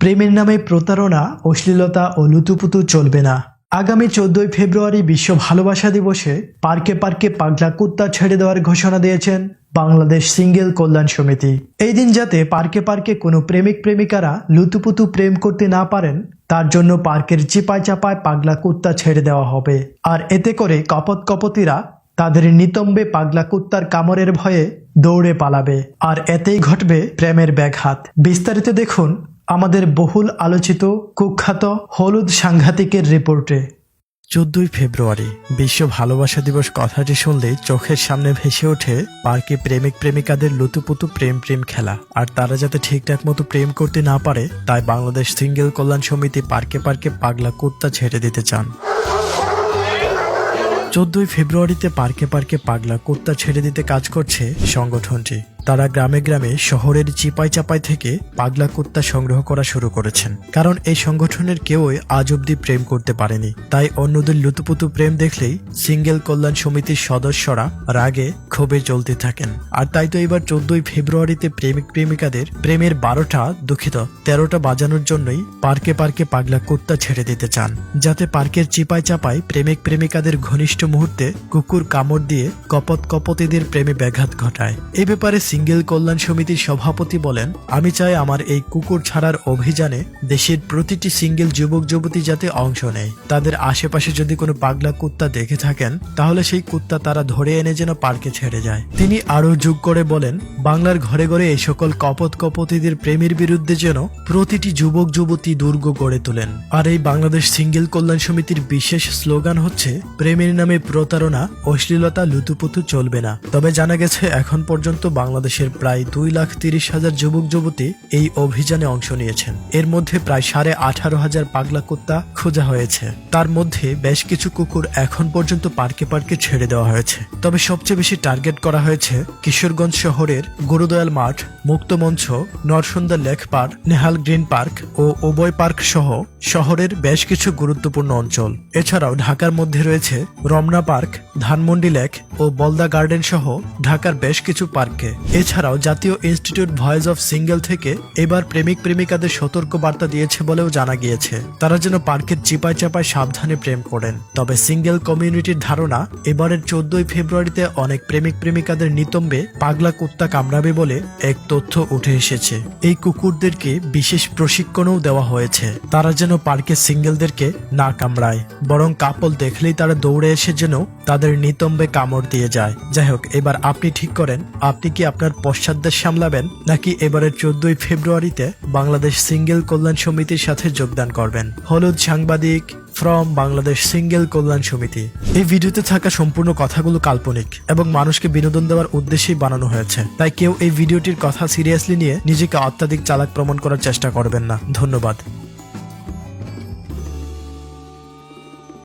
প্রেমের নামে প্রতারণা, অশ্লীলতা ও লুতুপুতু চলবে না। আগামী 14 ফেব্রুয়ারি বিশ্ব ভালোবাসা দিবসে পার্কে পার্কে পাগলা কুত্তা ছেড়ে দেওয়ার ঘোষণা দিয়েছেন বাংলাদেশ সিঙ্গেল কল্যাণ সমিতি। এই দিন যাতে পার্কে পার্কে কোনো প্রেমিক প্রেমিকারা লুতুপুতু প্রেম করতে না পারেন, তার জন্য পার্কের চিপায় চাপায় পাগলা কুত্তা ছেড়ে দেওয়া হবে। আর এতে করে কপতিরা তাদের নিতম্বে পাগলা কুত্তার কামড়ের ভয়ে দৌড়ে পালাবে, আর এতেই ঘটবে প্রেমের ব্যাঘাত। বিস্তারিত দেখুন আমাদের বহুল আলোচিত কুখ্যাত হলুদ সাংঘাতিকের রিপোর্টে। 14 ফেব্রুয়ারি বিশ্ব ভালোবাসা দিবস কথাটি শুনলে চোখের সামনে ভেসে ওঠে পার্কে প্রেমিক প্রেমিকাদের লুতুপুতু প্রেম খেলা। আর তারা যাতে ঠিকঠাক মতো প্রেম করতে না পারে, তাই বাংলাদেশ সিঙ্গেল কল্যাণ সমিতি পার্কে পার্কে পাগলা কুত্তা ছেড়ে দিতে চান। 14 ফেব্রুয়ারিতে পার্কে পার্কে পাগলা কুত্তা ছেড়ে দিতে কাজ করছে সংগঠনটি। তারা গ্রামে গ্রামে শহরের চিপাই চাপাই থেকে পাগলা কুত্তা সংগ্রহ করা শুরু করেছেন, কারণ এই সংগঠনের কেউই আজ অব্দি প্রেম করতে পারেনি। তাই অন্যদের লুতুপুতু প্রেম দেখলেই সিঙ্গেল কল্যাণ সমিতির সদস্যরা রাগে ক্ষোভে জ্বলতে থাকেন। আর তাই তো এবার 14 ফেব্রুয়ারিতে প্রেমিক প্রেমিকাদের প্রেমের 13টা বাজানোর জন্যই পার্কে পার্কে পাগলা কুত্তা ছেড়ে দিতে চান, যাতে পার্কের চিপাই চাপাই প্রেমিক প্রেমিকাদের ঘনিষ্ঠ মুহূর্তে কুকুর কামড় দিয়ে কপতিদের প্রেমে ব্যাঘাত ঘটায়। এই ব্যাপারে সিঙ্গেল কল্যাণ সমিতির সভাপতি বলেন, আমি চাই আমার এই কুকুর ছাড়ার অভিযানে দেশের প্রতিটি সিঙ্গেল যুবক যুবতী যাতে অংশ নেয়। তাদের আশেপাশে যদি কোনো পাগলা কুত্তা দেখে থাকেন, তাহলে সেই কুত্তা তারা ধরে এনে যেন পার্কে ছেড়ে যায়। তিনি আরো যোগ করে বলেন, বাংলার ঘরে ঘরে এই সকল কপতিদের প্রেমের বিরুদ্ধে যেন প্রতিটি যুবক যুবতী দুর্গ গড়ে তোলেন। আর এই বাংলাদেশ সিঙ্গেল কল্যাণ সমিতির বিশেষ স্লোগান হচ্ছে, প্রেমের নামে প্রতারণা, অশ্লীলতা, লুতুপুতু চলবে না। তবে জানা গেছে এখন পর্যন্ত বাংলাদেশের প্রায় 2,30,000 যুবক যুবতী এই অভিযানে অংশ নিয়েছেন। এর মধ্যে প্রায় 18,500 পাগলা কুত্তা খোঁজা হয়েছে। তার মধ্যে বেশ কিছু কুকুর এখন পর্যন্ত পার্কে পার্কে ছেড়ে দেওয়া হয়েছে। তবে সবচেয়ে বেশি টার্গেট করা হয়েছে কিশোরগঞ্জ শহরের গুরুদয়াল মাঠ, মুক্তমঞ্চ, Narasundar lake park, Nehal green park ও উভয় পার্ক সহ শহরের বেশ কিছু গুরুত্বপূর্ণ অঞ্চল। এছাড়াও ঢাকার মধ্যে রয়েছে রমনা পার্ক, ধানমন্ডি লেক ও বলদা গার্ডেন সহ ঢাকার বেশ কিছু পার্কে। এছাড়াও জাতীয় ইনস্টিটিউট ভয়েস অফ সিঙ্গেল থেকে এবার প্রেমিক প্রেমিকাদের সতর্ক বার্তা দিয়েছে বলেও জানা গিয়েছে, তারা যেন পার্কের চিপায় চাপায় সাবধানে প্রেম করেন। তবে সিঙ্গেল কমিউনিটির ধারণা, এবারের 14 ফেব্রুয়ারিতে অনেক প্রেমিক প্রেমিকাদের নিতম্বে পাগলা কুত্তা কামড়াবে বলে এক তথ্য উঠে এসেছে। এই কুকুরদেরকে বিশেষ প্রশিক্ষণও দেওয়া হয়েছে, তারা যেন পার্কের সিঙ্গেলদেরকে না কামড়ায়, বরং কাপল দেখলেই তারা দৌড়ে এসে যেন তাদের নিতম্বে কামড় দিয়ে যায়। যাই হোক, এবার আপনি ঠিক করেন, আপনি কি আপনার পশ্চাৎদেশ সামলাবেন, নাকি এবারের 14 ফেব্রুয়ারিতে বাংলাদেশ সিঙ্গেল কল্যাণ সমিতির সাথে যোগদান করবেন। হলুদ সাংবাদিক ফ্রম বাংলাদেশ সিঙ্গেল কল্যাণ সমিতি। এই ভিডিওতে থাকা সম্পূর্ণ কথাগুলো কাল্পনিক এবং মানুষকে বিনোদন দেওয়ার উদ্দেশ্যেই বানানো হয়েছে, তাই কেউ এই ভিডিওটির কথা সিরিয়াসলি নিয়ে নিজেকে অত্যাধিক চালাক প্রমাণ করার চেষ্টা করবেন না। ধন্যবাদ।